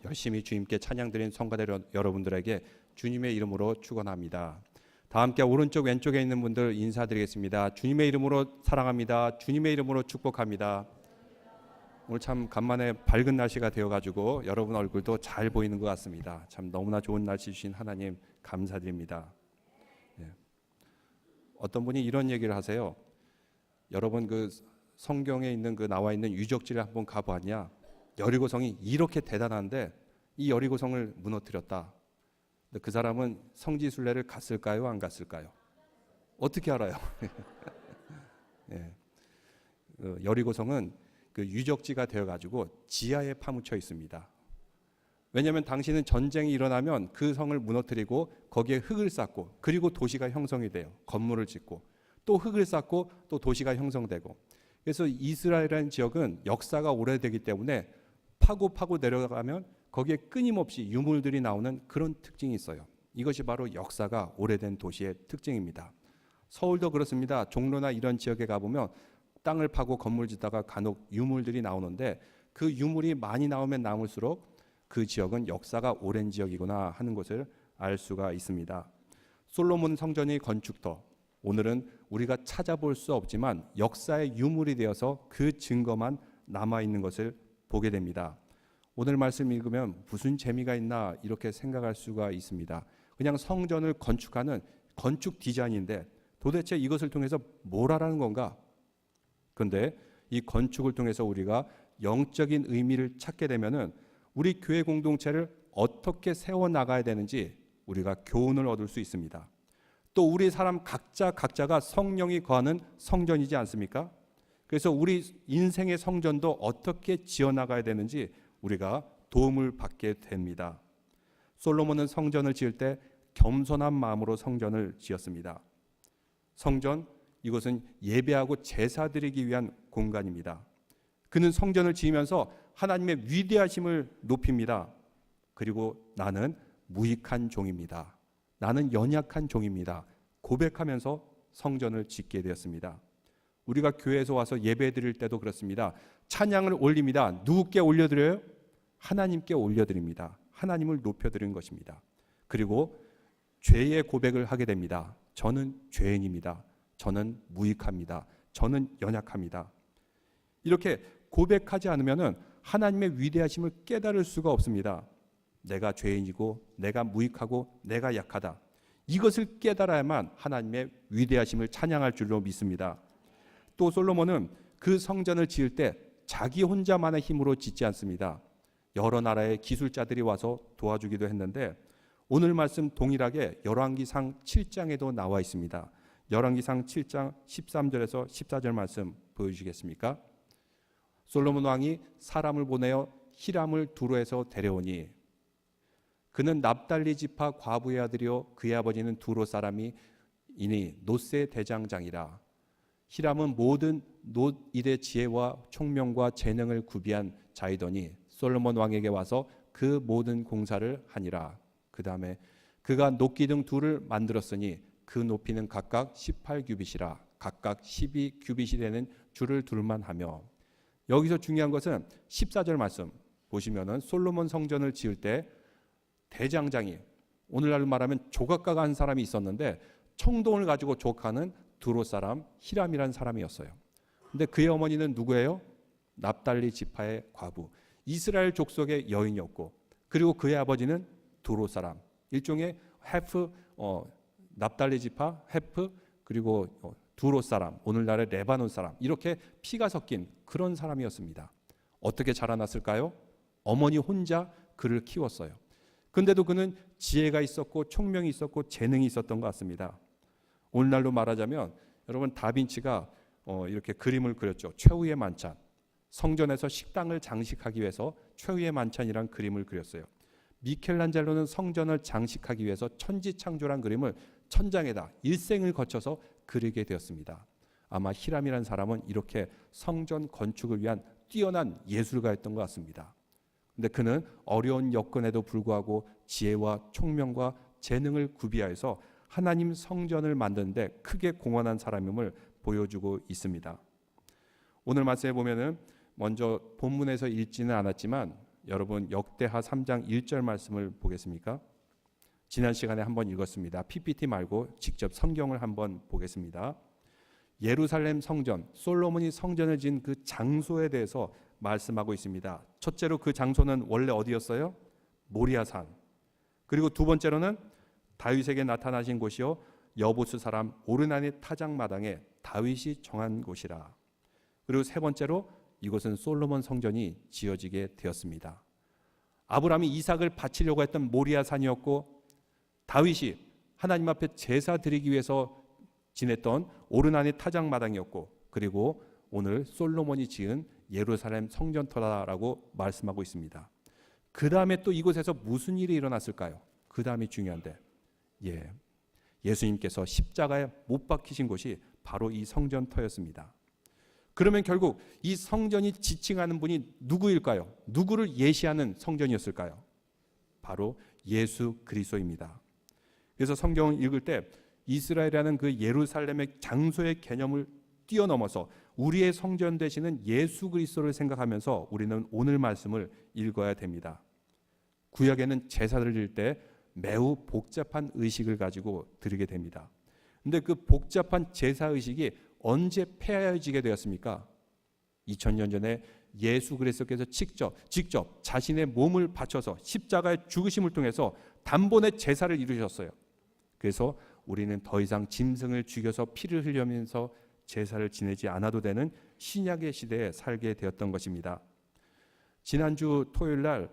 열심히 주님께 찬양드린 성가대 여러분들에게 주님의 이름으로 축원합니다. 다 함께 오른쪽 왼쪽에 있는 분들 인사드리겠습니다. 주님의 이름으로 사랑합니다. 주님의 이름으로 축복합니다. 오늘 참 간만에 밝은 날씨가 되어가지고 여러분 얼굴도 잘 보이는 것 같습니다. 참 너무나 좋은 날씨 주신 하나님 감사드립니다. 어떤 분이 이런 얘기를 하세요. 여러분 그 성경에 있는 그 나와 있는 유적지를 한번 가보았냐? 여리고성이 이렇게 대단한데 이 여리고성을 무너뜨렸다. 근데 그 사람은 성지순례를 갔을까요? 안 갔을까요? 어떻게 알아요? 예. 여리고성은 그 유적지가 되어가지고 지하에 파묻혀 있습니다. 왜냐하면 당시는 전쟁이 일어나면 그 성을 무너뜨리고 거기에 흙을 쌓고 그리고 도시가 형성이 돼요. 건물을 짓고 또 흙을 쌓고 또 도시가 형성되고. 그래서 이스라엘이라는 지역은 역사가 오래되기 때문에 파고 내려가면 거기에 끊임없이 유물들이 나오는 그런 특징이 있어요. 이것이 바로 역사가 오래된 도시의 특징입니다. 서울도 그렇습니다. 종로나 이런 지역에 가보면 땅을 파고 건물 짓다가 간혹 유물들이 나오는데 그 유물이 많이 나오면 나올수록 그 지역은 역사가 오랜 지역이구나 하는 것을 알 수가 있습니다. 솔로몬 성전의 건축터, 오늘은 우리가 찾아볼 수 없지만 역사의 유물이 되어서 그 증거만 남아있는 것을 보게 됩니다. 오늘 말씀 읽으면 무슨 재미가 있나 이렇게 생각할 수가 있습니다. 그냥 성전을 건축하는 건축 디자인인데 도대체 이것을 통해서 뭘 하라는 건가? 그런데 이 건축을 통해서 우리가 영적인 의미를 찾게 되면은 우리 교회 공동체를 어떻게 세워나가야 되는지 우리가 교훈을 얻을 수 있습니다. 또 우리 사람 각자가 성령이 거하는 성전이지 않습니까? 그래서 우리 인생의 성전도 어떻게 지어나가야 되는지 우리가 도움을 받게 됩니다. 솔로몬은 성전을 지을 때 겸손한 마음으로 성전을 지었습니다. 성전, 이것은 예배하고 제사 드리기 위한 공간입니다. 그는 성전을 지으면서 하나님의 위대하심을 높입니다. 그리고 나는 무익한 종입니다. 나는 연약한 종입니다. 고백하면서 성전을 짓게 되었습니다. 우리가 교회에서 와서 예배 드릴 때도 그렇습니다. 찬양을 올립니다. 누구께 올려드려요? 하나님께 올려드립니다. 하나님을 높여드리는 것입니다. 그리고 죄의 고백을 하게 됩니다. 저는 죄인입니다. 저는 무익합니다. 저는 연약합니다. 이렇게 고백하지 않으면 하나님의 위대하심을 깨달을 수가 없습니다. 내가 죄인이고 내가 무익하고 내가 약하다. 이것을 깨달아야만 하나님의 위대하심을 찬양할 줄로 믿습니다. 또 솔로몬은 그 성전을 지을 때 자기 혼자만의 힘으로 짓지 않습니다. 여러 나라의 기술자들이 와서 도와주기도 했는데 오늘 말씀 동일하게 열왕기상 7장에도 나와 있습니다. 열왕기상 7장 13절에서 14절 말씀 보여주시겠습니까? 솔로몬 왕이 사람을 보내어 히람을 두로에서 데려오니 그는 납달리 지파 과부의 아들이요 그의 아버지는 두로 사람이 이니 놋의 대장장이라. 히람은 모든 놋 일의 지혜와 총명과 재능을 구비한 자이더니 솔로몬 왕에게 와서 그 모든 공사를 하니라. 그 다음에 그가 높기 등 둘을 만들었으니 그 높이는 각각 18규빗이라. 각각 12규빗이 되는 줄을 둘만 하며. 여기서 중요한 것은 14절 말씀 보시면은 솔로몬 성전을 지을 때 대장장이, 오늘날로 말하면 조각가가 한 사람이 있었는데 청동을 가지고 조각하는 두로 사람 히람이라는 사람이었어요. 근데 그의 어머니는 누구예요? 납달리 지파의 과부, 이스라엘 족속의 여인이었고, 그리고 그의 아버지는 두로 사람, 일종의 헤프, 납달리 지파 헤프, 그리고 두로 사람, 오늘날의 레바논 사람, 이렇게 피가 섞인 그런 사람이었습니다. 어떻게 자라났을까요? 어머니 혼자 그를 키웠어요. 근데도 그는 지혜가 있었고 총명이 있었고 재능이 있었던 것 같습니다. 오늘날로 말하자면 여러분 다빈치가 이렇게 그림을 그렸죠. 최후의 만찬. 성전에서 식당을 장식하기 위해서 최후의 만찬이란 그림을 그렸어요. 미켈란젤로는 성전을 장식하기 위해서 천지창조란 그림을 천장에다 일생을 거쳐서 그리게 되었습니다. 아마 히람이라는 사람은 이렇게 성전 건축을 위한 뛰어난 예술가였던 것 같습니다. 근데 그는 어려운 여건에도 불구하고 지혜와 총명과 재능을 구비하여서 하나님 성전을 만드는데 크게 공헌한 사람임을 보여주고 있습니다. 오늘 말씀에 보면은 먼저 본문에서 읽지는 않았지만 여러분 역대하 3장 1절 말씀을 보겠습니까? 지난 시간에 한번 읽었습니다. PPT 말고 직접 성경을 한번 보겠습니다. 예루살렘 성전, 솔로몬이 성전을 지은 그 장소에 대해서 말씀하고 있습니다. 첫째로 그 장소는 원래 어디였어요? 모리아산. 그리고 두 번째로는 다윗에게 나타나신 곳이요 여부스 사람 오르난의 타작마당에 다윗이 정한 곳이라. 그리고 세 번째로 이곳은 솔로몬 성전이 지어지게 되었습니다. 아브라함이 이삭을 바치려고 했던 모리아산이었고, 다윗이 하나님 앞에 제사 드리기 위해서 지냈던 오르난의 타작마당이었고, 그리고 오늘 솔로몬이 지은 예루살렘 성전터라고 말씀하고 있습니다. 그 다음에 또 이곳에서 무슨 일이 일어났을까요? 그 다음이 중요한데, 예수님께서 십자가에 못 박히신 곳이 바로 이 성전터였습니다. 그러면 결국 이 성전이 지칭하는 분이 누구일까요? 누구를 예시하는 성전이었을까요? 바로 예수 그리스도입니다. 그래서 성경을 읽을 때 이스라엘이라는 그 예루살렘의 장소의 개념을 뛰어넘어서 우리의 성전 되시는 예수 그리스도를 생각하면서 우리는 오늘 말씀을 읽어야 됩니다. 구약에는 제사를 드릴 때 매우 복잡한 의식을 가지고 드리게 됩니다. 그런데 그 복잡한 제사 의식이 언제 폐하여지게 되었습니까? 2000년 전에 예수 그리스도께서 직접 자신의 몸을 바쳐서 십자가의 죽으심을 통해서 단번에 제사를 이루셨어요. 그래서 우리는 더 이상 짐승을 죽여서 피를 흘리면서 제사를 지내지 않아도 되는 신약의 시대에 살게 되었던 것입니다. 지난주 토요일 날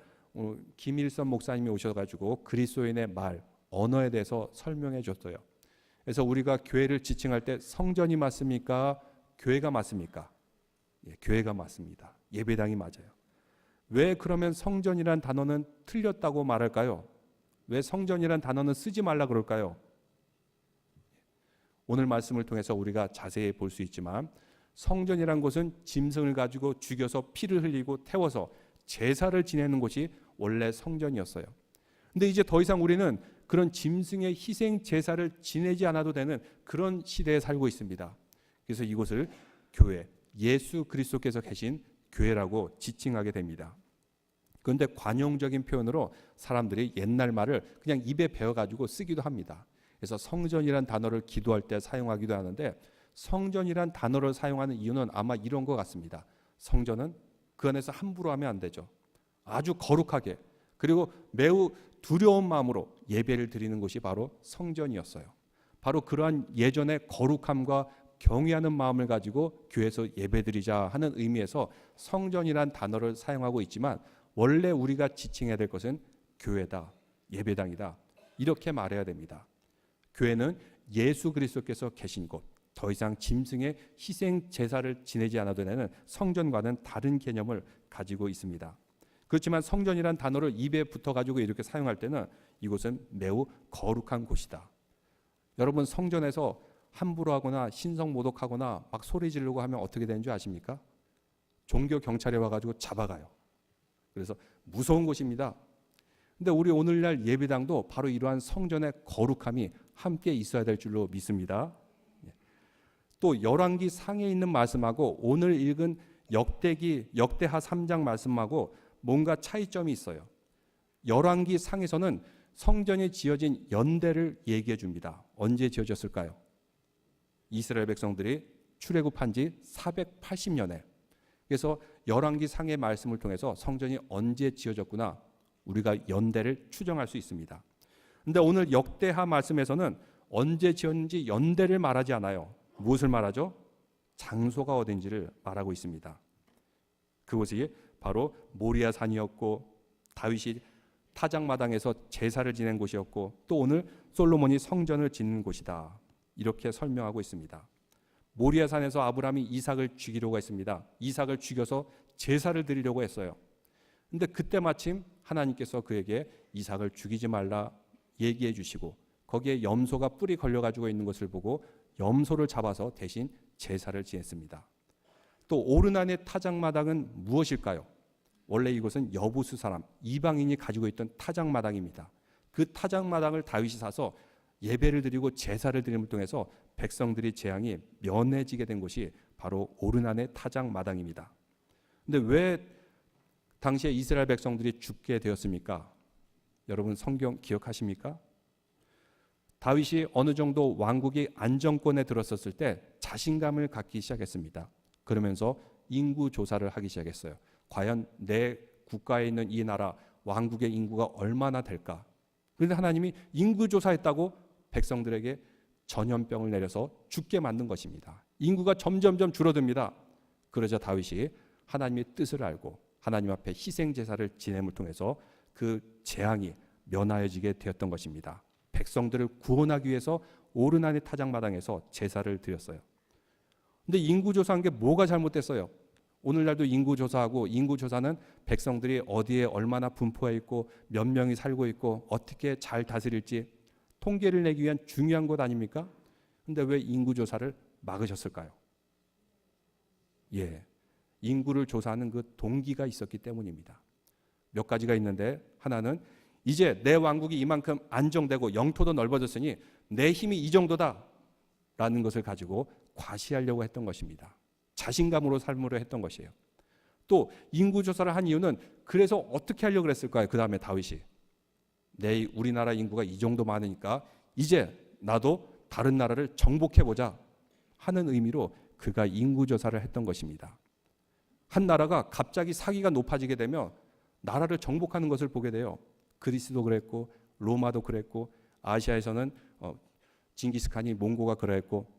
김일선 목사님이 오셔가지고 그리스도인의 말, 언어에 대해서 설명해 줬어요. 그래서 우리가 교회를 지칭할 때 성전이 맞습니까? 교회가 맞습니까? 교회가 맞습니다. 예배당이 맞아요. 왜 그러면 성전이란 단어는 틀렸다고 말할까요? 왜 성전이란 단어는 쓰지 말라 그럴까요? 오늘 말씀을 통해서 우리가 자세히 볼 수 있지만 성전이란 곳은 짐승을 가지고 죽여서 피를 흘리고 태워서 제사를 지내는 곳이 원래 성전이었어요. 근데 이제 더 이상 우리는 그런 짐승의 희생 제사를 지내지 않아도 되는 그런 시대에 살고 있습니다. 그래서 이곳을 교회, 예수 그리스도께서 계신 교회라고 지칭하게 됩니다. 그런데 관용적인 표현으로 사람들이 옛날 말을 그냥 입에 배워가지고 쓰기도 합니다. 그래서 성전이란 단어를 기도할 때 사용하기도 하는데, 성전이란 단어를 사용하는 이유는 아마 이런 것 같습니다. 성전은 그 안에서 함부로 하면 안 되죠. 아주 거룩하게, 그리고 매우 두려운 마음으로 예배를 드리는 곳이 바로 성전이었어요. 바로 그러한 예전의 거룩함과 경외하는 마음을 가지고 교회에서 예배드리자 하는 의미에서 성전이란 단어를 사용하고 있지만, 원래 우리가 지칭해야 될 것은 교회다, 예배당이다, 이렇게 말해야 됩니다. 교회는 예수 그리스도께서 계신 곳, 더 이상 짐승의 희생 제사를 지내지 않아도 되는 성전과는 다른 개념을 가지고 있습니다. 그렇지만 성전이란 단어를 입에 붙어가지고 이렇게 사용할 때는 이곳은 매우 거룩한 곳이다. 여러분, 성전에서 함부로 하거나 신성 모독하거나 막 소리 지르고 하면 어떻게 되는 줄 아십니까? 종교 경찰이 와가지고 잡아가요. 그래서 무서운 곳입니다. 근데 우리 오늘날 예배당도 바로 이러한 성전의 거룩함이 함께 있어야 될 줄로 믿습니다. 또 열왕기 상에 있는 말씀하고 오늘 읽은 역대하 3장 말씀하고 뭔가 차이점이 있어요. 열왕기 상에서는 성전이 지어진 연대를 얘기해 줍니다. 언제 지어졌을까요? 이스라엘 백성들이 출애굽한 지 480년에. 그래서 열왕기 상의 말씀을 통해서 성전이 언제 지어졌구나 우리가 연대를 추정할 수 있습니다. 그런데 오늘 역대하 말씀에서는 언제 지었는지 연대를 말하지 않아요. 무엇을 말하죠? 장소가 어딘지를 말하고 있습니다. 그곳이 바로 모리아산이었고, 다윗이 타작마당에서 제사를 지낸 곳이었고, 또 오늘 솔로몬이 성전을 짓는 곳이다, 이렇게 설명하고 있습니다. 모리아산에서 아브라함이 이삭을 죽이려고 했습니다. 이삭을 죽여서 제사를 드리려고 했어요. 그런데 그때 마침 하나님께서 그에게 이삭을 죽이지 말라 얘기해 주시고, 거기에 염소가 뿔이 걸려가지고 있는 것을 보고 염소를 잡아서 대신 제사를 지냈습니다. 또 오르난의 타작마당은 무엇일까요? 원래 이곳은 여부수 사람, 이방인이 가지고 있던 타작마당입니다. 그 타작마당을 다윗이 사서 예배를 드리고 제사를 드림을 통해서 백성들의 재앙이 면해지게 된 곳이 바로 오르난의 타작마당입니다. 근데 왜 당시에 이스라엘 백성들이 죽게 되었습니까? 여러분 성경 기억하십니까? 다윗이 어느 정도 왕국이 안정권에 들었었을 때 자신감을 갖기 시작했습니다. 그러면서 인구 조사를 하기 시작했어요. 과연 내 국가에 있는 이 나라 왕국의 인구가 얼마나 될까? 그런데 하나님이 인구 조사했다고 백성들에게 전염병을 내려서 죽게 만든 것입니다. 인구가 점점점 줄어듭니다. 그러자 다윗이 하나님의 뜻을 알고 하나님 앞에 희생 제사를 지냄을 통해서 그 재앙이 면하여지게 되었던 것입니다. 백성들을 구원하기 위해서 오르나니 타작마당에서 제사를 드렸어요. 근데 인구조사한 게 뭐가 잘못됐어요? 오늘날도 인구조사하고, 인구조사는 백성들이 어디에 얼마나 분포해 있고 몇 명이 살고 있고 어떻게 잘 다스릴지 통계를 내기 위한 중요한 것 아닙니까? 근데 왜 인구조사를 막으셨을까요? 예, 인구를 조사하는 그 동기가 있었기 때문입니다. 몇 가지가 있는데, 하나는 이제 내 왕국이 이만큼 안정되고 영토도 넓어졌으니 내 힘이 이 정도다 라는 것을 가지고 과시하려고 했던 것입니다. 자신감으로 삶으로 했던 것이에요. 또 인구조사를 한 이유는 그래서 어떻게 하려고 그랬을까요? 그 다음에 다윗이 우리나라 인구가 이 정도 많으니까 이제 나도 다른 나라를 정복해보자 하는 의미로 그가 인구조사를 했던 것입니다. 한 나라가 갑자기 사기가 높아지게 되면 나라를 정복하는 것을 보게 돼요. 그리스도 그랬고 로마도 그랬고 아시아에서는 징기스칸이 몽고가 그랬고,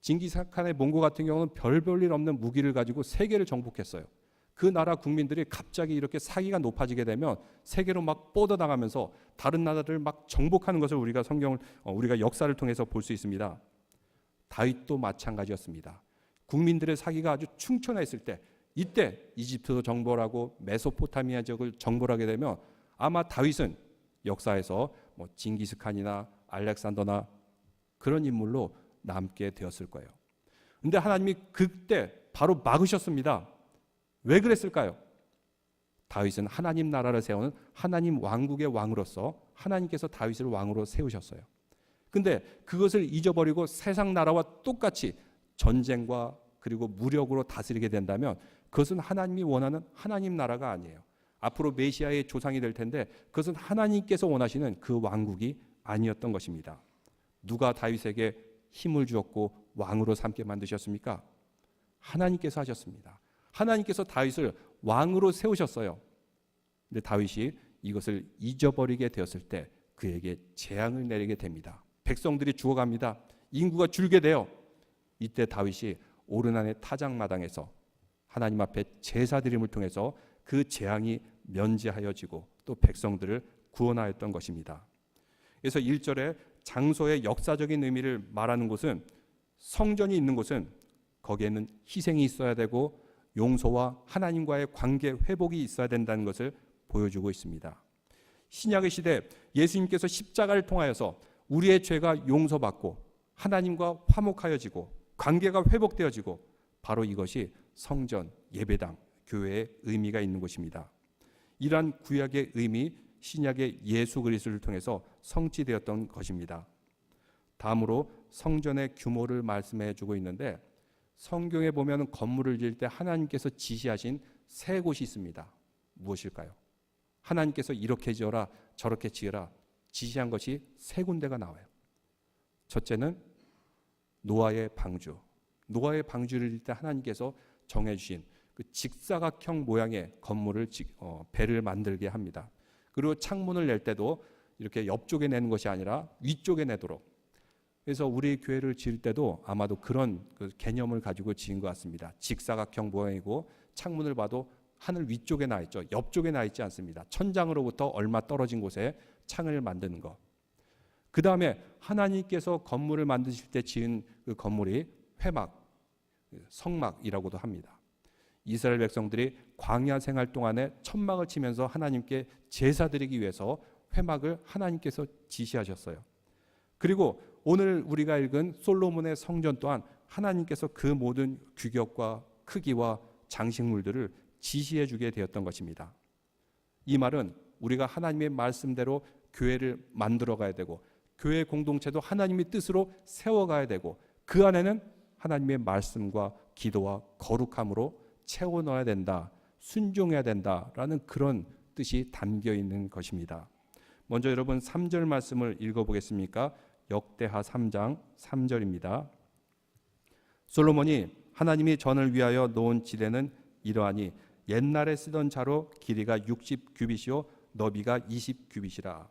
징기스칸의 몽고 같은 경우는 별볼일 없는 무기를 가지고 세계를 정복했어요. 그 나라 국민들이 갑자기 이렇게 사기가 높아지게 되면 세계로 막 뻗어나가면서 다른 나라를 막 정복하는 것을 우리가 역사를 통해서 볼 수 있습니다. 다윗도 마찬가지였습니다. 국민들의 사기가 아주 충천했을 때, 이때 이집트도 정벌하고 메소포타미아 지역을 정벌하게 되면 아마 다윗은 역사에서 징기스칸이나 알렉산더나 그런 인물로 남게 되었을 거예요. 그런데 하나님이 그때 바로 막으셨습니다. 왜 그랬을까요? 다윗은 하나님 나라를 세우는 하나님 왕국의 왕으로서 하나님께서 다윗을 왕으로 세우셨어요. 근데 그것을 잊어버리고 세상 나라와 똑같이 전쟁과 그리고 무력으로 다스리게 된다면 그것은 하나님이 원하는 하나님 나라가 아니에요. 앞으로 메시아의 조상이 될 텐데 그것은 하나님께서 원하시는 그 왕국이 아니었던 것입니다. 누가 다윗에게 힘을 주었고 왕으로 삼게 만드셨습니까? 하나님께서 하셨습니다. 하나님께서 다윗을 왕으로 세우셨어요. 근데 다윗이 이것을 잊어버리게 되었을 때 그에게 재앙을 내리게 됩니다. 백성들이 죽어갑니다. 인구가 줄게 돼요. 이때 다윗이 오르난의 타작마당에서 하나님 앞에 제사드림을 통해서 그 재앙이 면제하여지고 또 백성들을 구원하였던 것입니다. 그래서 1절에 장소의 역사적인 의미를 말하는 곳은, 성전이 있는 곳은 거기에는 희생이 있어야 되고 용서와 하나님과의 관계 회복이 있어야 된다는 것을 보여주고 있습니다. 신약의 시대 예수님께서 십자가를 통하여서 우리의 죄가 용서받고 하나님과 화목하여지고 관계가 회복되어지고 바로 이것이 성전, 예배당, 교회의 의미가 있는 것입니다. 이러한 구약의 의미, 신약의 예수 그리스도를 통해서 성취되었던 것입니다. 다음으로 성전의 규모를 말씀해 주고 있는데, 성경에 보면 건물을 지을 때 하나님께서 지시하신 세 곳이 있습니다. 무엇일까요? 하나님께서 이렇게 지어라 저렇게 지으라 지시한 것이 세 군데가 나와요. 첫째는 노아의 방주. 노아의 방주를 지을 때 하나님께서 정해주신 그 직사각형 모양의 건물을 배를 만들게 합니다. 그리고 창문을 낼 때도 이렇게 옆쪽에 내는 것이 아니라 위쪽에 내도록. 그래서 우리 교회를 지을 때도 아마도 그런 그 개념을 가지고 지은 것 같습니다. 직사각형 모양이고 창문을 봐도 하늘 위쪽에 나 있죠. 옆쪽에 나 있지 않습니다. 천장으로부터 얼마 떨어진 곳에 창을 만드는 것. 그 다음에 하나님께서 건물을 만드실 때 지은 그 건물이 회막, 성막이라고도 합니다. 이스라엘 백성들이 광야 생활 동안에 천막을 치면서 하나님께 제사 드리기 위해서 회막을 하나님께서 지시하셨어요. 그리고 오늘 우리가 읽은 솔로몬의 성전 또한 하나님께서 그 모든 규격과 크기와 장식물들을 지시해 주게 되었던 것입니다. 이 말은 우리가 하나님의 말씀대로 교회를 만들어 가야 되고 교회 공동체도 하나님의 뜻으로 세워가야 되고 그 안에는 하나님의 말씀과 기도와 거룩함으로 채워 넣어야 된다. 순종해야 된다라는 그런 뜻이 담겨 있는 것입니다. 먼저 여러분 3절 말씀을 읽어보겠습니까? 역대하 3장 3절입니다. 솔로몬이 하나님이 전을 위하여 놓은 지대는 이러하니 옛날에 쓰던 자로 길이가 60규빗이요 너비가 20규빗이라.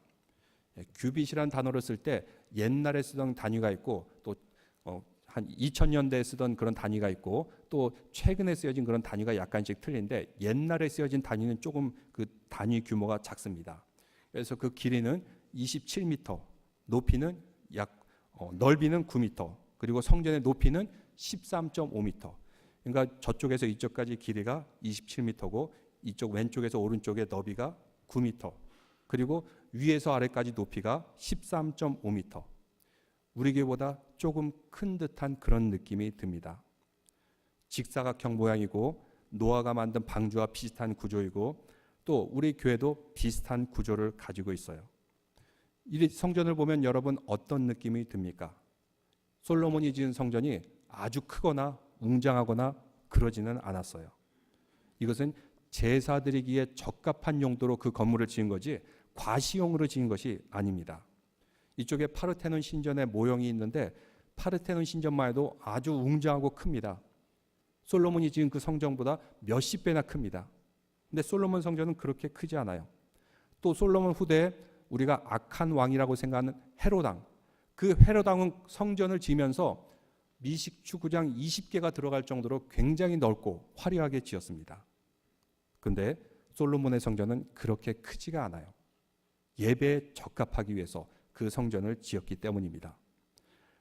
규빗이란 단어를 쓸 때 옛날에 쓰던 단위가 있고 또 한 2000년대에 쓰던 그런 단위가 있고 또 최근에 쓰여진 그런 단위가 약간씩 틀린데 옛날에 쓰여진 단위는 조금 그 단위 규모가 작습니다. 그래서 그 길이는 27m, 높이는 넓이는 9m, 그리고 성전의 높이는 13.5m. 그러니까 저쪽에서 이쪽까지 길이가 27m고 이쪽 왼쪽에서 오른쪽의 너비가 9m. 그리고 위에서 아래까지 높이가 13.5m. 우리 교회보다 조금 큰 듯한 그런 느낌이 듭니다. 직사각형 모양이고 노아가 만든 방주와 비슷한 구조이고 또 우리 교회도 비슷한 구조를 가지고 있어요. 이 성전을 보면 여러분 어떤 느낌이 듭니까? 솔로몬이 지은 성전이 아주 크거나 웅장하거나 그러지는 않았어요. 이것은 제사 드리기에 적합한 용도로 그 건물을 지은 거지 과시용으로 지은 것이 아닙니다. 이쪽에 파르테논 신전의 모형이 있는데 파르테논 신전만 해도 아주 웅장하고 큽니다. 솔로몬이 지은 그 성전보다 몇십 배나 큽니다. 근데 솔로몬 성전은 그렇게 크지 않아요. 또 솔로몬 후대에 우리가 악한 왕이라고 생각하는 헤롯 왕, 그 헤롯 왕은 성전을 지으면서 미식축구장 20개가 들어갈 정도로 굉장히 넓고 화려하게 지었습니다. 근데 솔로몬의 성전은 그렇게 크지가 않아요. 예배에 적합하기 위해서 그 성전을 지었기 때문입니다.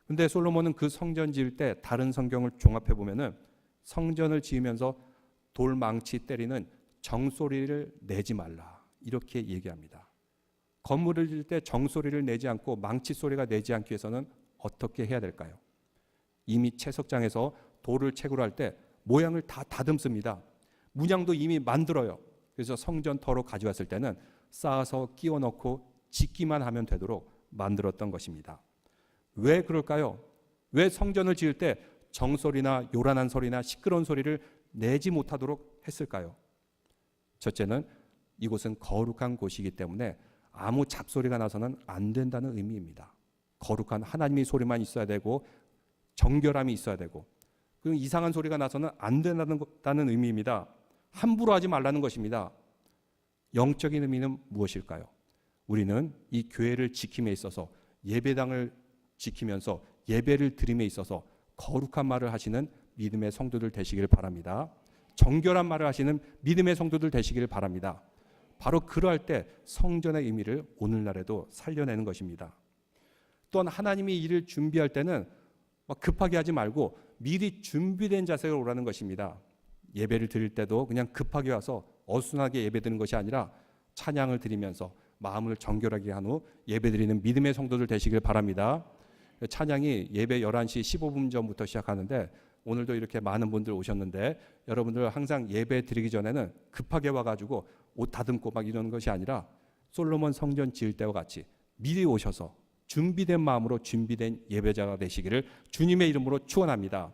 근데 솔로몬은 그 성전 지을 때 다른 성경을 종합해 보면은 성전을 지으면서 돌망치 때리는 정소리를 내지 말라 이렇게 얘기합니다. 건물을 지을 때 정소리를 내지 않고 망치 소리가 내지 않기 위해서는 어떻게 해야 될까요? 이미 채석장에서 돌을 채굴 할 때 모양을 다 다듬습니다. 문양도 이미 만들어요. 그래서 성전터로 가져왔을 때는 쌓아서 끼워 넣고 짓기만 하면 되도록 만들었던 것입니다. 왜 그럴까요? 왜 성전을 지을 때 정소리나 요란한 소리나 시끄러운 소리를 내지 못하도록 했을까요? 첫째는 이곳은 거룩한 곳이기 때문에 아무 잡소리가 나서는 안 된다는 의미입니다. 거룩한 하나님의 소리만 있어야 되고 정결함이 있어야 되고 그 이상한 소리가 나서는 안 된다는 의미입니다. 함부로 하지 말라는 것입니다. 영적인 의미는 무엇일까요? 우리는 이 교회를 지킴에 있어서 예배당을 지키면서 예배를 드림에 있어서 거룩한 말을 하시는 믿음의 성도들 되시길 바랍니다. 정결한 말을 하시는 믿음의 성도들 되시길 바랍니다. 바로 그러할 때 성전의 의미를 오늘날에도 살려내는 것입니다. 또한 하나님이 일을 준비할 때는 급하게 하지 말고 미리 준비된 자세로 오라는 것입니다. 예배를 드릴 때도 그냥 급하게 와서 어순하게 예배 드리는 것이 아니라 찬양을 드리면서 마음을 정결하게 한 후 예배 드리는 믿음의 성도들 되시길 바랍니다. 찬양이 예배 11시 15분 전부터 시작하는데 오늘도 이렇게 많은 분들 오셨는데 여러분들 항상 예배 드리기 전에는 급하게 와가지고 옷 다듬고 막 이러는 것이 아니라 솔로몬 성전 지을 때와 같이 미리 오셔서 준비된 마음으로 준비된 예배자가 되시기를 주님의 이름으로 축원합니다.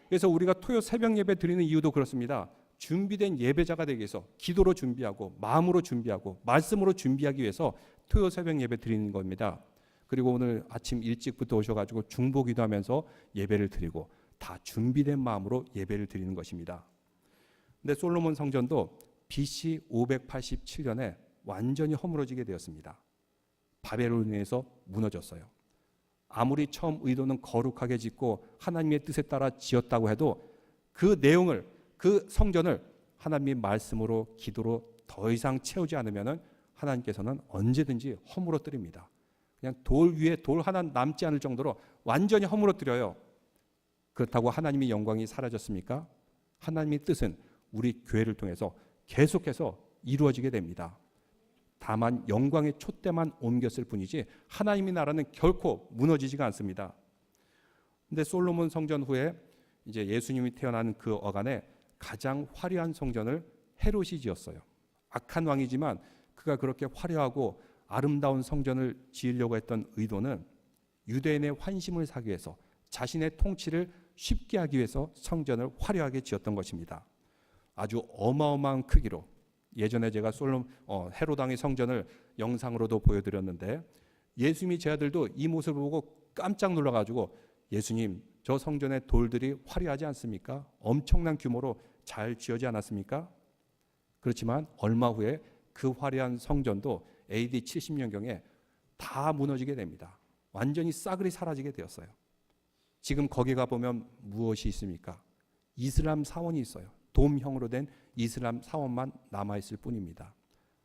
그래서 우리가 토요 새벽 예배 드리는 이유도 그렇습니다. 준비된 예배자가 되기 위해서 기도로 준비하고 마음으로 준비하고 말씀으로 준비하기 위해서 토요 새벽 예배 드리는 겁니다. 그리고 오늘 아침 일찍부터 오셔가지고 중보 기도하면서 예배를 드리고 다 준비된 마음으로 예배를 드리는 것입니다. 근데 솔로몬 성전도 BC 587년에 완전히 허물어지게 되었습니다. 바벨론에 의해서 무너졌어요. 아무리 처음 의도는 거룩하게 짓고 하나님의 뜻에 따라 지었다고 해도 그 내용을 그 성전을 하나님의 말씀으로 기도로 더 이상 채우지 않으면 하나님께서는 언제든지 허물어뜨립니다. 그냥 돌 위에 돌 하나 남지 않을 정도로 완전히 허물어뜨려요. 그렇다고 하나님의 영광이 사라졌습니까? 하나님의 뜻은 우리 교회를 통해서 계속해서 이루어지게 됩니다. 다만 영광의 촛대만 옮겼을 뿐이지 하나님의 나라는 결코 무너지지가 않습니다. 근데 솔로몬 성전 후에 이제 예수님이 태어나는 그 어간에 가장 화려한 성전을 헤롯이 지었어요. 악한 왕이지만 그가 그렇게 화려하고 아름다운 성전을 지으려고 했던 의도는 유대인의 환심을 사기 위해서 자신의 통치를 쉽게 하기 위해서 성전을 화려하게 지었던 것입니다. 아주 어마어마한 크기로, 예전에 제가 헤로당의 성전을 영상으로도 보여드렸는데 예수님이 제 아들도 이 모습을 보고 깜짝 놀라가지고 예수님, 저 성전의 돌들이 화려하지 않습니까? 엄청난 규모로 잘 지어지 않았습니까? 그렇지만 얼마 후에 그 화려한 성전도 AD 70년경에 다 무너지게 됩니다. 완전히 싸그리 사라지게 되었어요. 지금 거기 가보면 무엇이 있습니까? 이슬람 사원이 있어요. 돔형으로 된 이슬람 사원만 남아있을 뿐입니다.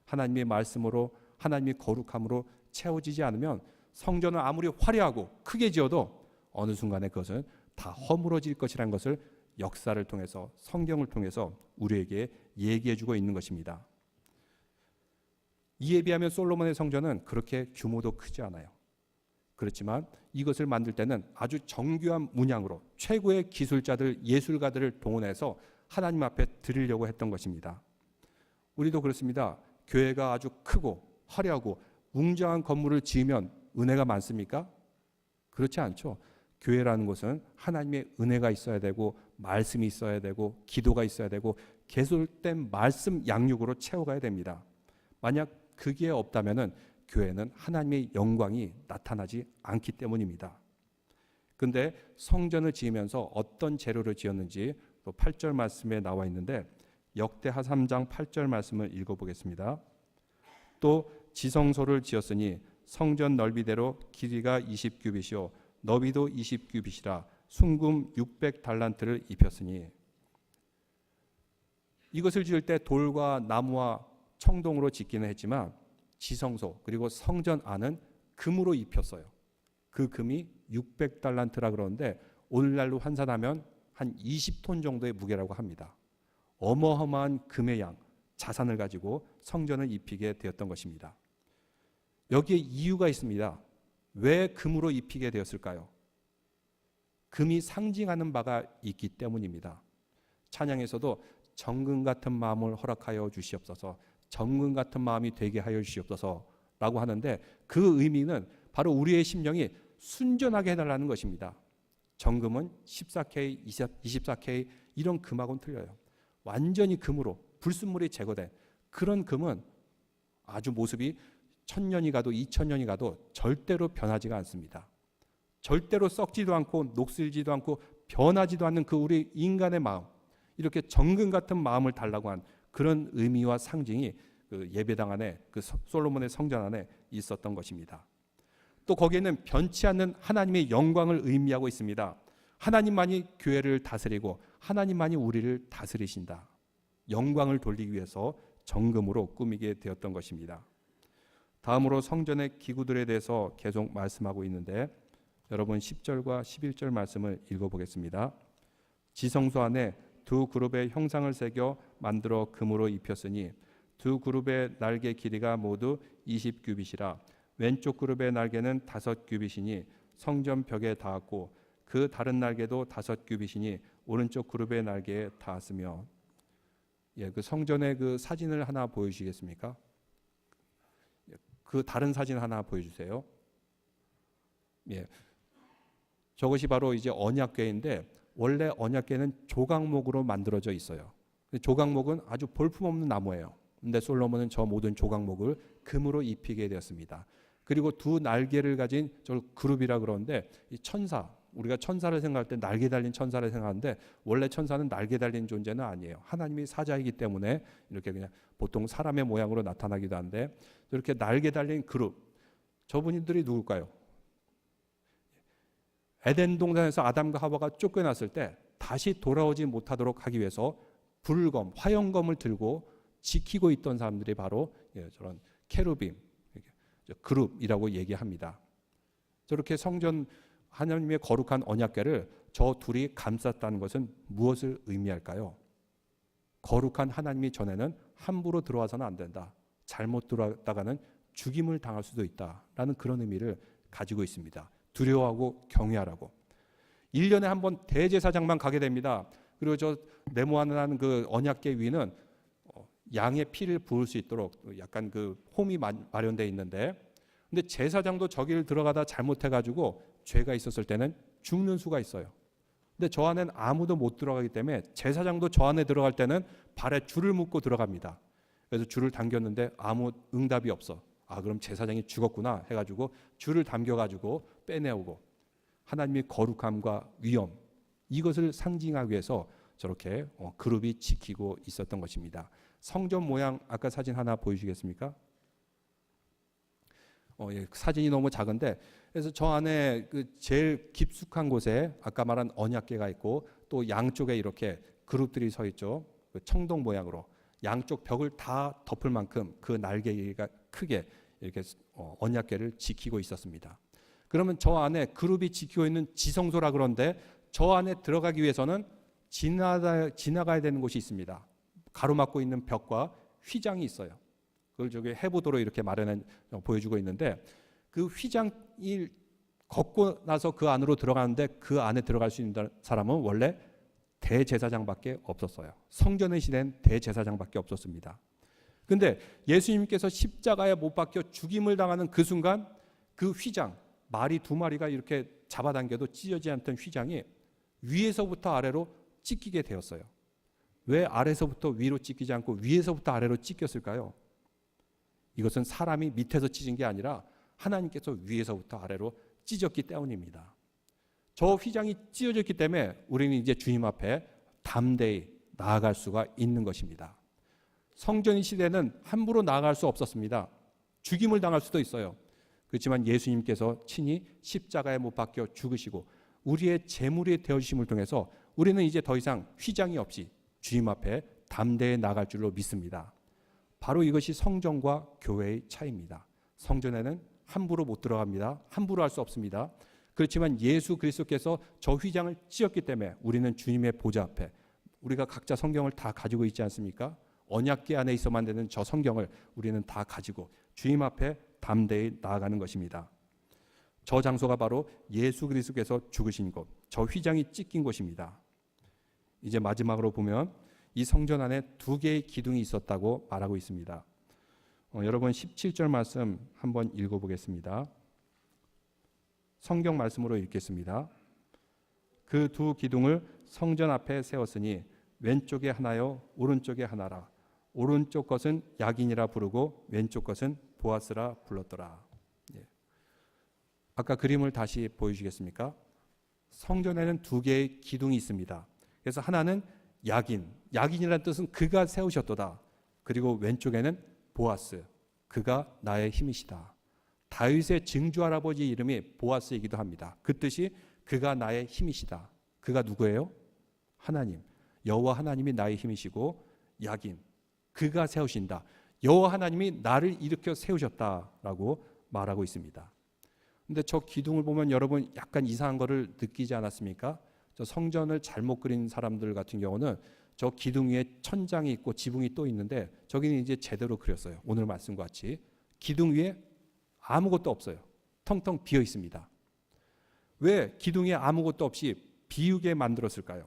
하나님의 말씀으로, 하나님의 거룩함으로 채워지지 않으면 성전은 아무리 화려하고 크게 지어도 어느 순간에 그것은 다 허물어질 것이라는 것을 역사를 통해서, 성경을 통해서 우리에게 얘기해주고 있는 것입니다. 이에 비하면 솔로몬의 성전은 그렇게 규모도 크지 않아요. 그렇지만 이것을 만들 때는 아주 정교한 문양으로 최고의 기술자들, 예술가들을 동원해서 하나님 앞에 드리려고 했던 것입니다. 우리도 그렇습니다. 교회가 아주 크고 화려하고 웅장한 건물을 지으면 은혜가 많습니까? 그렇지 않죠. 교회라는 곳은 하나님의 은혜가 있어야 되고, 말씀이 있어야 되고, 기도가 있어야 되고, 계속된 말씀 양육으로 채워가야 됩니다. 만약 그게 없다면은 교회는 하나님의 영광이 나타나지 않기 때문입니다. 근데 성전을 지으면서 어떤 재료를 지었는지 또 8절 말씀에 나와 있는데, 역대하 3장 8절 말씀을 읽어보겠습니다. 또 지성소를 지었으니 성전 넓이대로 길이가 20규빗이요 너비도 20규빗이라 순금 600달란트를 입혔으니. 이것을 지을 때 돌과 나무와 청동으로 짓기는 했지만 지성소 그리고 성전 안은 금으로 입혔어요. 그 금이 600달란트라 그러는데 오늘날로 환산하면 한 20톤 정도의 무게라고 합니다. 어마어마한 금의 양, 자산을 가지고 성전을 입히게 되었던 것입니다. 여기에 이유가 있습니다. 왜 금으로 입히게 되었을까요? 금이 상징하는 바가 있기 때문입니다. 찬양에서도 정금 같은 마음을 허락하여 주시옵소서, 정금 같은 마음이 되게 하여 주시옵소서 라고 하는데, 그 의미는 바로 우리의 심령이 순전하게 해달라는 것입니다. 정금은 14K, 24K 이런 금하고는 틀려요. 완전히 금으로 불순물이 제거된 그런 금은 아주 모습이 1000년이 가도 2000년이 가도 절대로 변하지가 않습니다. 절대로 썩지도 않고 녹슬지도 않고 변하지도 않는 그 우리 인간의 마음, 이렇게 정금 같은 마음을 달라고 한 그런 의미와 상징이 그 예배당 안에, 그 솔로몬의 성전 안에 있었던 것입니다. 또 거기에는 변치 않는 하나님의 영광을 의미하고 있습니다. 하나님만이 교회를 다스리고 하나님만이 우리를 다스리신다. 영광을 돌리기 위해서 정금으로 꾸미게 되었던 것입니다. 다음으로 성전의 기구들에 대해서 계속 말씀하고 있는데, 여러분 10절과 11절 말씀을 읽어보겠습니다. 지성소 안에 두 그룹의 형상을 새겨 만들어 금으로 입혔으니 두 그룹의 날개 길이가 모두 20규빗이라 왼쪽 그룹의 날개는 5규빗이니 성전 벽에 닿았고 그 다른 날개도 5규빗이니 오른쪽 그룹의 날개에 닿았으며. 그 성전의 그 사진을 하나 보여주시겠습니까? 그 다른 사진 하나 보여주세요. 저것이 바로 이제 언약궤인데, 원래 언약궤는 조각목으로 만들어져 있어요. 조각목은 아주 볼품없는 나무예요. 근데 솔로몬은 저 모든 조각목을 금으로 입히게 되었습니다. 그리고 두 날개를 가진 저 그룹이라 그러는데, 이 천사, 우리가 천사를 생각할 때 날개 달린 천사를 생각하는데 원래 천사는 날개 달린 존재는 아니에요. 하나님이 사자이기 때문에 이렇게 그냥 보통 사람의 모양으로 나타나기도 한데, 이렇게 날개 달린 그룹, 저분들이 누굴까요? 에덴 동산에서 아담과 하와가 쫓겨났을 때 다시 돌아오지 못하도록 하기 위해서 불검, 화영검을 들고 지키고 있던 사람들이 바로 저런 케루빔, 그룹이라고 얘기합니다. 저렇게 성전, 하나님의 거룩한 언약궤를 저 둘이 감쌌다는 것은 무엇을 의미할까요? 거룩한 하나님이 전에는 함부로 들어와서는 안 된다. 잘못 들어왔다가는 죽임을 당할 수도 있다라는 그런 의미를 가지고 있습니다. 두려워하고 경외하라고. 1년에 한 번 대제사장만 가게 됩니다. 그리고 저 네모하는 그 언약궤 위는 양의 피를 부을 수 있도록 약간 그 홈이 마련되어 있는데, 근데 제사장도 저기를 들어가다 잘못해가지고 죄가 있었을 때는 죽는 수가 있어요. 근데 저 안에는 아무도 못 들어가기 때문에 제사장도 저 안에 들어갈 때는 발에 줄을 묶고 들어갑니다. 그래서 줄을 당겼는데 아무 응답이 없어. 그럼 제사장이 죽었구나 해가지고 줄을 당겨가지고 빼내오고, 하나님의 거룩함과 위엄, 이것을 상징하기 위해서 저렇게 그룹이 지키고 있었던 것입니다. 성전 모양 아까 사진 하나 보여주시겠습니까? 예, 사진이 너무 작은데, 그래서 저 안에 그 제일 깊숙한 곳에 아까 말한 언약궤가 있고, 또 양쪽에 이렇게 그룹들이 서 있죠. 그 청동 모양으로 양쪽 벽을 다 덮을 만큼 그 날개가 크게 이렇게 언약궤를 지키고 있었습니다. 그러면 저 안에 그룹이 지키고 있는 지성소라 그런데, 저 안에 들어가기 위해서는 지나가야 되는 곳이 있습니다. 가로막고 있는 벽과 휘장이 있어요. 그걸 저기 해보도록 이렇게 보여주고 있는데, 그 휘장이 걷고 나서 그 안으로 들어가는데, 그 안에 들어갈 수 있는 사람은 원래 대제사장밖에 없었어요. 성전의 시대는 대제사장밖에 없었습니다. 근데 예수님께서 십자가에 못 박혀 죽임을 당하는 그 순간, 그 휘장, 말이 두 마리가 이렇게 잡아당겨도 찢어지지 않던 휘장이 위에서부터 아래로 찢기게 되었어요. 왜 아래서부터 위로 찢기지 않고 위에서부터 아래로 찢겼을까요? 이것은 사람이 밑에서 찢은 게 아니라 하나님께서 위에서부터 아래로 찢었기 때문입니다. 저 휘장이 찢어졌기 때문에 우리는 이제 주님 앞에 담대히 나아갈 수가 있는 것입니다. 성전 시대는 함부로 나아갈 수 없었습니다. 죽임을 당할 수도 있어요. 그렇지만 예수님께서 친히 십자가에 못 박혀 죽으시고 우리의 제물이 되어주심을 통해서 우리는 이제 더 이상 휘장이 없이 주님 앞에 담대히 나아갈 줄로 믿습니다. 바로 이것이 성전과 교회의 차이입니다. 성전에는 함부로 못 들어갑니다. 함부로 할 수 없습니다. 그렇지만 예수 그리스도께서 저 휘장을 찢었기 때문에 우리는 주님의 보좌 앞에, 우리가 각자 성경을 다 가지고 있지 않습니까? 언약궤 안에 있어만 되는 저 성경을 우리는 다 가지고 주님 앞에 담대히 나아가는 것입니다. 저 장소가 바로 예수 그리스도께서 죽으신 곳, 저 휘장이 찢긴 곳입니다. 이제 마지막으로 보면 이 성전 안에 두 개의 기둥이 있었다고 말하고 있습니다. 여러분 17절 말씀 한번 읽어보겠습니다. 성경 말씀으로 읽겠습니다. 그 두 기둥을 성전 앞에 세웠으니 왼쪽에 하나요 오른쪽에 하나라. 오른쪽 것은 야긴이라 부르고 왼쪽 것은 보아스라 불렀더라. 예. 아까 그림을 다시 보여주시겠습니까? 성전에는 두 개의 기둥이 있습니다. 그래서 하나는 야긴, 야긴이라는 뜻은 그가 세우셨도다. 그리고 왼쪽에는 보아스, 그가 나의 힘이시다. 다윗의 증조 할아버지 이름이 보아스이기도 합니다. 그 뜻이 그가 나의 힘이시다. 그가 누구예요? 하나님, 여호와 하나님이 나의 힘이시고, 야긴, 그가 세우신다. 여호와 하나님이 나를 일으켜 세우셨다라고 말하고 있습니다. 근데 저 기둥을 보면 여러분 약간 이상한 거를 느끼지 않았습니까? 저 성전을 잘못 그린 사람들 같은 경우는 저 기둥 위에 천장이 있고 지붕이 또 있는데, 저기는 이제 제대로 그렸어요. 오늘 말씀과 같이 기둥 위에 아무것도 없어요. 텅텅 비어 있습니다. 왜 기둥에 아무것도 없이 비우게 만들었을까요?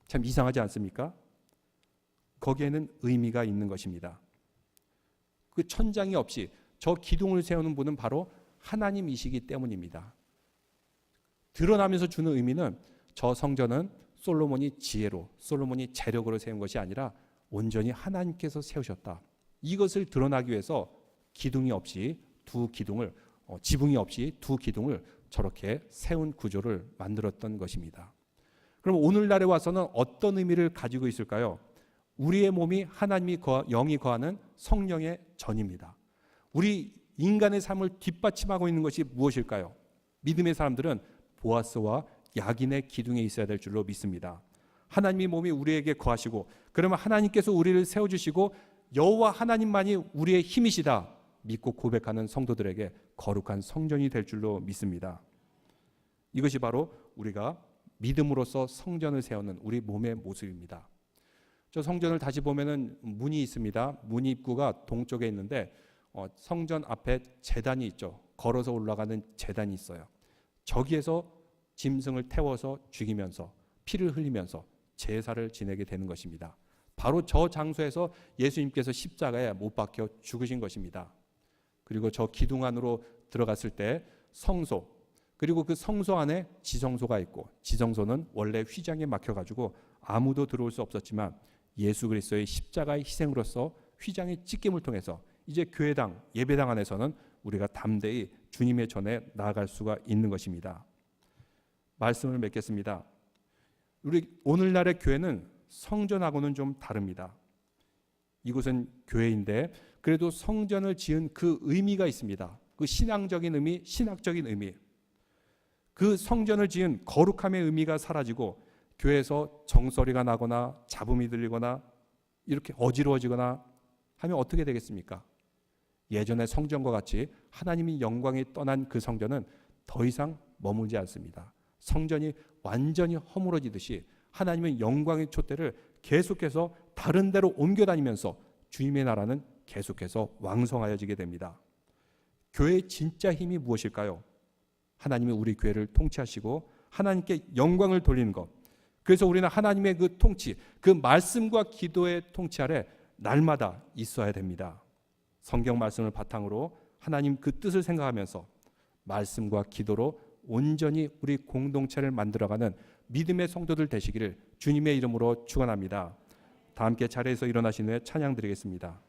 참 이상하지 않습니까? 거기에는 의미가 있는 것입니다. 그 천장이 없이 저 기둥을 세우는 분은 바로 하나님이시기 때문입니다. 드러나면서 주는 의미는 저 성전은 솔로몬이 지혜로, 솔로몬이 재력으로 세운 것이 아니라 온전히 하나님께서 세우셨다. 이것을 드러나기 위해서 기둥이 없이 두 기둥을, 지붕이 없이 두 기둥을 저렇게 세운 구조를 만들었던 것입니다. 그럼 오늘날에 와서는 어떤 의미를 가지고 있을까요? 우리의 몸이 하나님이 영이 거하는 성령의 전입니다. 우리 인간의 삶을 뒷받침하고 있는 것이 무엇일까요? 믿음의 사람들은 보아스와 야긴의 기둥에 있어야 될 줄로 믿습니다. 하나님의 몸이 우리에게 거하시고, 그러면 하나님께서 우리를 세워주시고 여호와 하나님만이 우리의 힘이시다 믿고 고백하는 성도들에게 거룩한 성전이 될 줄로 믿습니다. 이것이 바로 우리가 믿음으로써 성전을 세우는 우리 몸의 모습입니다. 저 성전을 다시 보면은 문이 있습니다. 문 입구가 동쪽에 있는데 성전 앞에 제단이 있죠. 걸어서 올라가는 제단이 있어요. 저기에서 짐승을 태워서 죽이면서 피를 흘리면서 제사를 지내게 되는 것입니다. 바로 저 장소에서 예수님께서 십자가에 못 박혀 죽으신 것입니다. 그리고 저 기둥 안으로 들어갔을 때 성소, 그리고 그 성소 안에 지성소가 있고, 지성소는 원래 휘장에 막혀가지고 아무도 들어올 수 없었지만 예수 그리스도의 십자가의 희생으로서 휘장의 찢김을 통해서 이제 교회당, 예배당 안에서는 우리가 담대히 주님의 전에 나아갈 수가 있는 것입니다. 말씀을 맺겠습니다. 우리 오늘날의 교회는 성전하고는 좀 다릅니다. 이곳은 교회인데 그래도 성전을 지은 그 의미가 있습니다. 그 신앙적인 의미, 신학적인 의미. 그 성전을 지은 거룩함의 의미가 사라지고 교회에서 정소리가 나거나 잡음이 들리거나 이렇게 어지러워지거나 하면 어떻게 되겠습니까? 예전의 성전과 같이 하나님의 영광이 떠난 그 성전은 더 이상 머물지 않습니다. 성전이 완전히 허물어지듯이 하나님의 영광의 촛대를 계속해서 다른 데로 옮겨다니면서 주님의 나라는 계속해서 왕성하여지게 됩니다. 교회의 진짜 힘이 무엇일까요? 하나님이 우리 교회를 통치하시고 하나님께 영광을 돌리는 것. 그래서 우리는 하나님의 그 통치, 그 말씀과 기도의 통치 아래 날마다 있어야 됩니다. 성경 말씀을 바탕으로 하나님 그 뜻을 생각하면서 말씀과 기도로 온전히 우리 공동체를 만들어가는 믿음의 성도들 되시기를 주님의 이름으로 축원합니다. 다 함께 자리에서 일어나신 후에 찬양 드리겠습니다.